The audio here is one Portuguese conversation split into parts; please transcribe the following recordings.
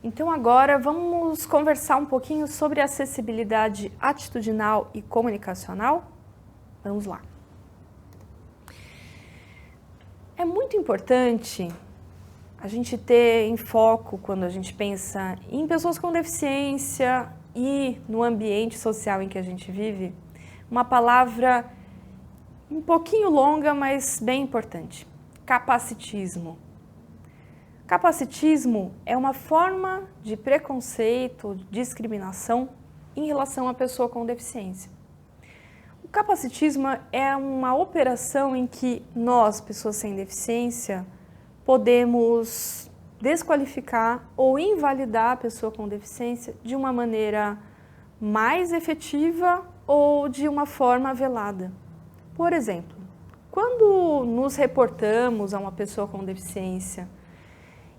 Então agora vamos conversar um pouquinho sobre acessibilidade atitudinal e comunicacional? Vamos lá. É muito importante a gente ter em foco, quando a gente pensa em pessoas com deficiência e no ambiente social em que a gente vive, uma palavra um pouquinho longa, mas bem importante: capacitismo. Capacitismo é uma forma de preconceito, discriminação em relação à pessoa com deficiência. O capacitismo é uma operação em que nós, pessoas sem deficiência, podemos desqualificar ou invalidar a pessoa com deficiência de uma maneira mais efetiva ou de uma forma velada. Por exemplo, quando nos reportamos a uma pessoa com deficiência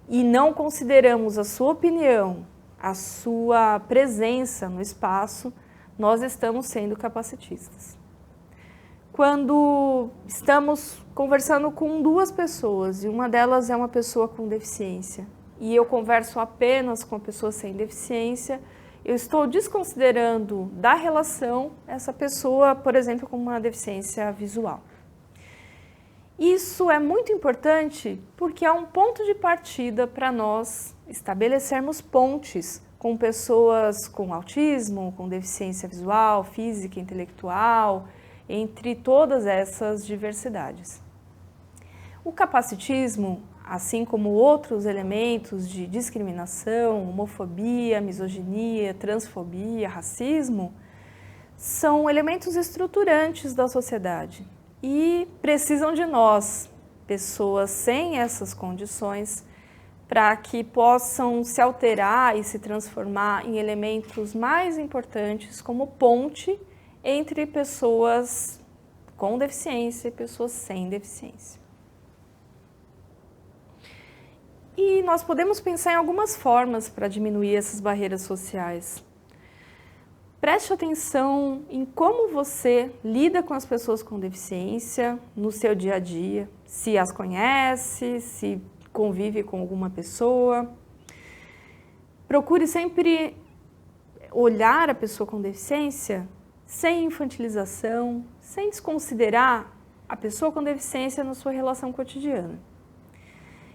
e não consideramos a sua opinião, a sua presença no espaço, nós estamos sendo capacitistas. Quando estamos conversando com duas pessoas e uma delas é uma pessoa com deficiência e eu converso apenas com a pessoa sem deficiência, eu estou desconsiderando da relação essa pessoa, por exemplo, com uma deficiência visual. Isso é muito importante porque é um ponto de partida para nós estabelecermos pontes com pessoas com autismo, com deficiência visual, física, intelectual, entre todas essas diversidades. O capacitismo, assim como outros elementos de discriminação, homofobia, misoginia, transfobia, racismo, são elementos estruturantes da sociedade e precisam de nós, pessoas sem essas condições, para que possam se alterar e se transformar em elementos mais importantes como ponte entre pessoas com deficiência e pessoas sem deficiência. E nós podemos pensar em algumas formas para diminuir essas barreiras sociais. Preste atenção em como você lida com as pessoas com deficiência no seu dia a dia, se as conhece, se convive com alguma pessoa. Procure sempre olhar a pessoa com deficiência sem infantilização, sem desconsiderar a pessoa com deficiência na sua relação cotidiana.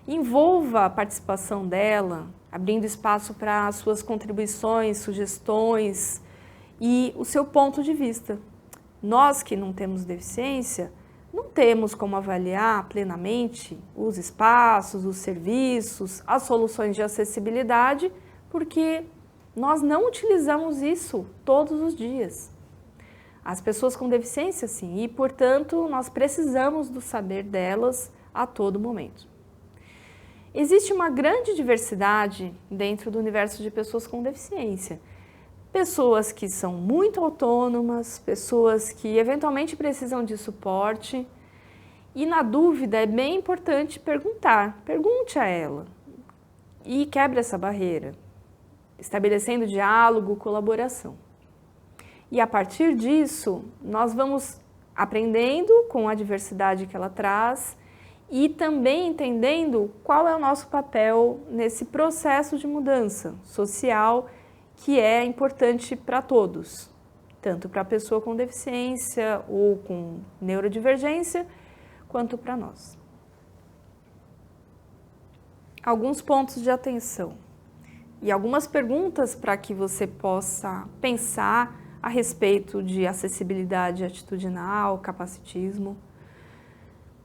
Envolva a participação dela, abrindo espaço para as suas contribuições, sugestões e o seu ponto de vista. Nós que não temos deficiência, não temos como avaliar plenamente os espaços, os serviços, as soluções de acessibilidade, porque nós não utilizamos isso todos os dias. As pessoas com deficiência, sim, e, portanto, nós precisamos do saber delas a todo momento. Existe uma grande diversidade dentro do universo de pessoas com deficiência. Pessoas que são muito autônomas, pessoas que eventualmente precisam de suporte. E na dúvida é bem importante perguntar, pergunte a ela e quebre essa barreira, estabelecendo diálogo, colaboração. E a partir disso, nós vamos aprendendo com a diversidade que ela traz e também entendendo qual é o nosso papel nesse processo de mudança social que é importante para todos, tanto para a pessoa com deficiência ou com neurodivergência, quanto para nós. Alguns pontos de atenção e algumas perguntas para que você possa pensar a respeito de acessibilidade atitudinal, capacitismo.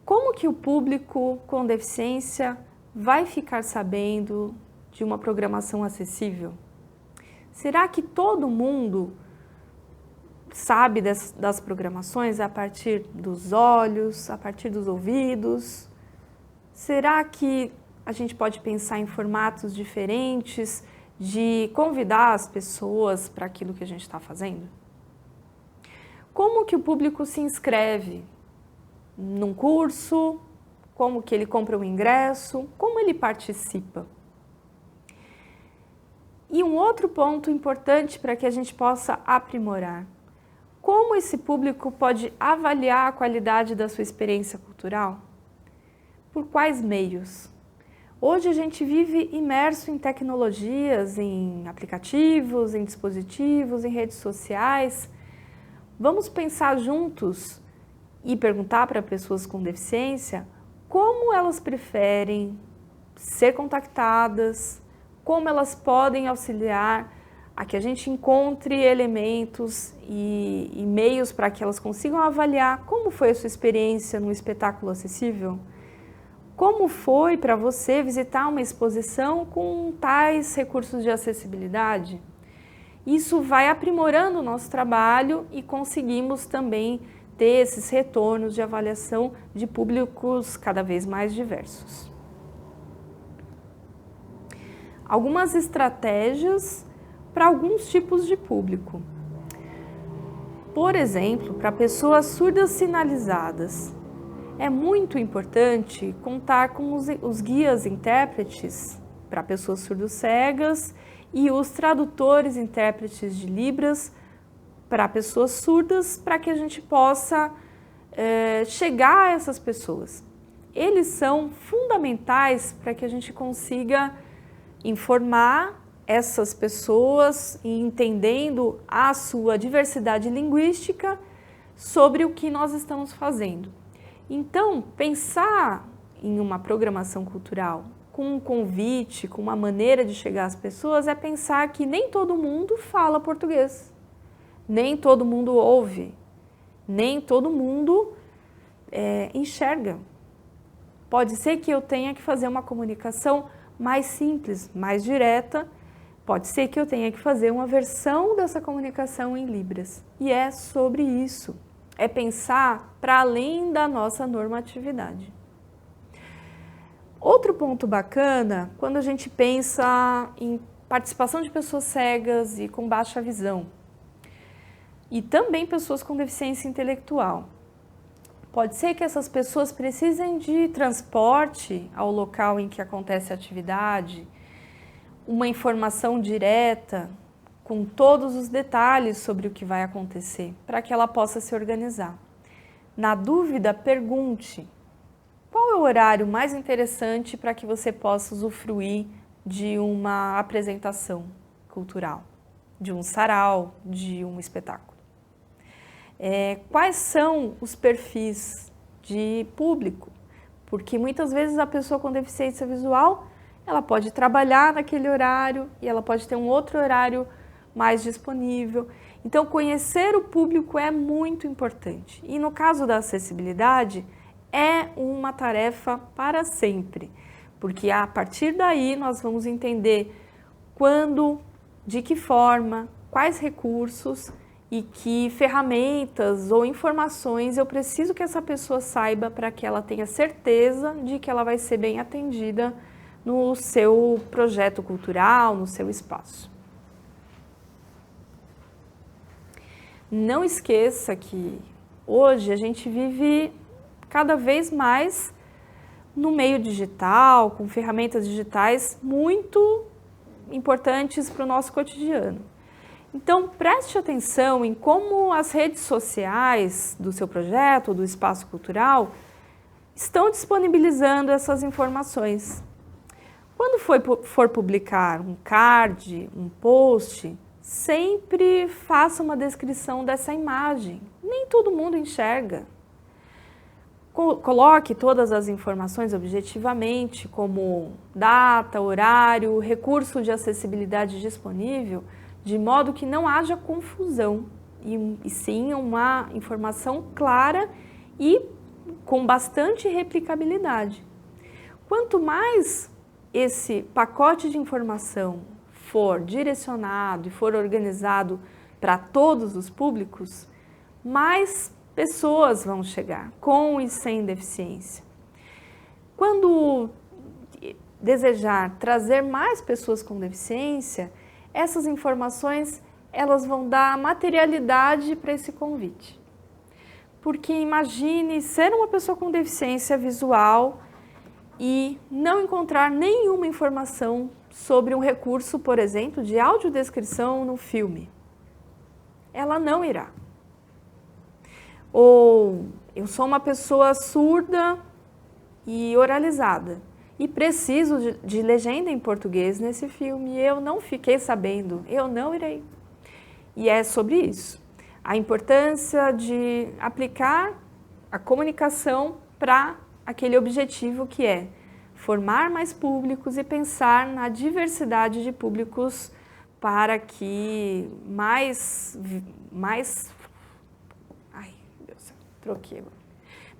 Como que o público com deficiência vai ficar sabendo de uma programação acessível? Será que todo mundo sabe das programações a partir dos olhos, a partir dos ouvidos? Será que a gente pode pensar em formatos diferentes de convidar as pessoas para aquilo que a gente está fazendo? Como que o público se inscreve num curso? Como que ele compra um ingresso? Como ele participa? E um outro ponto importante para que a gente possa aprimorar: como esse público pode avaliar a qualidade da sua experiência cultural? Por quais meios? Hoje a gente vive imerso em tecnologias, em aplicativos, em dispositivos, em redes sociais. Vamos pensar juntos e perguntar para pessoas com deficiência como elas preferem ser contactadas, como elas podem auxiliar a que a gente encontre elementos e meios para que elas consigam avaliar como foi a sua experiência no espetáculo acessível. Como foi para você visitar uma exposição com tais recursos de acessibilidade? Isso vai aprimorando o nosso trabalho e conseguimos também ter esses retornos de avaliação de públicos cada vez mais diversos. Algumas estratégias para alguns tipos de público. Por exemplo, para pessoas surdas sinalizadas, é muito importante contar com os guias intérpretes para pessoas surdo-cegas e os tradutores intérpretes de Libras para pessoas surdas, para que a gente possa chegar a essas pessoas. Eles são fundamentais para que a gente consiga informar essas pessoas e entendendo a sua diversidade linguística sobre o que nós estamos fazendo. Então, pensar em uma programação cultural com um convite, com uma maneira de chegar às pessoas, é pensar que nem todo mundo fala português, nem todo mundo ouve, nem todo mundo enxerga. Pode ser que eu tenha que fazer uma comunicação mais simples, mais direta, pode ser que eu tenha que fazer uma versão dessa comunicação em Libras. E é sobre isso. É pensar para além da nossa normatividade. Outro ponto bacana, quando a gente pensa em participação de pessoas cegas e com baixa visão, e também pessoas com deficiência intelectual. Pode ser que essas pessoas precisem de transporte ao local em que acontece a atividade, uma informação direta, com todos os detalhes sobre o que vai acontecer, para que ela possa se organizar. Na dúvida, pergunte: qual é o horário mais interessante para que você possa usufruir de uma apresentação cultural, de um sarau, de um espetáculo? Quais são os perfis de público? Porque muitas vezes a pessoa com deficiência visual, ela pode trabalhar naquele horário e ela pode ter um outro horário mais disponível. Então, conhecer o público é muito importante. E no caso da acessibilidade, é uma tarefa para sempre, porque a partir daí nós vamos entender quando, de que forma, quais recursos e que ferramentas ou informações eu preciso que essa pessoa saiba para que ela tenha certeza de que ela vai ser bem atendida no seu projeto cultural, no seu espaço. Não esqueça que hoje a gente vive cada vez mais no meio digital, com ferramentas digitais muito importantes para o nosso cotidiano. Então, preste atenção em como as redes sociais do seu projeto, do espaço cultural, estão disponibilizando essas informações. Quando for publicar um card, um post, sempre faça uma descrição dessa imagem. Nem todo mundo enxerga. Coloque todas as informações objetivamente, como data, horário, recurso de acessibilidade disponível, de modo que não haja confusão e sim uma informação clara e com bastante replicabilidade. Quanto mais esse pacote de informação for direcionado e for organizado para todos os públicos, mais pessoas vão chegar, com e sem deficiência. Quando desejar trazer mais pessoas com deficiência, essas informações elas vão dar materialidade para esse convite. Porque imagine ser uma pessoa com deficiência visual e não encontrar nenhuma informação sobre um recurso, por exemplo, de audiodescrição no filme. Ela não irá. Ou eu sou uma pessoa surda e oralizada e preciso de legenda em português nesse filme. Eu não fiquei sabendo, eu não irei. E é sobre isso. A importância de aplicar a comunicação para aquele objetivo que é formar mais públicos e pensar na diversidade de públicos para que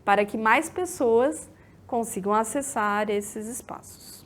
para que mais pessoas consigam acessar esses espaços.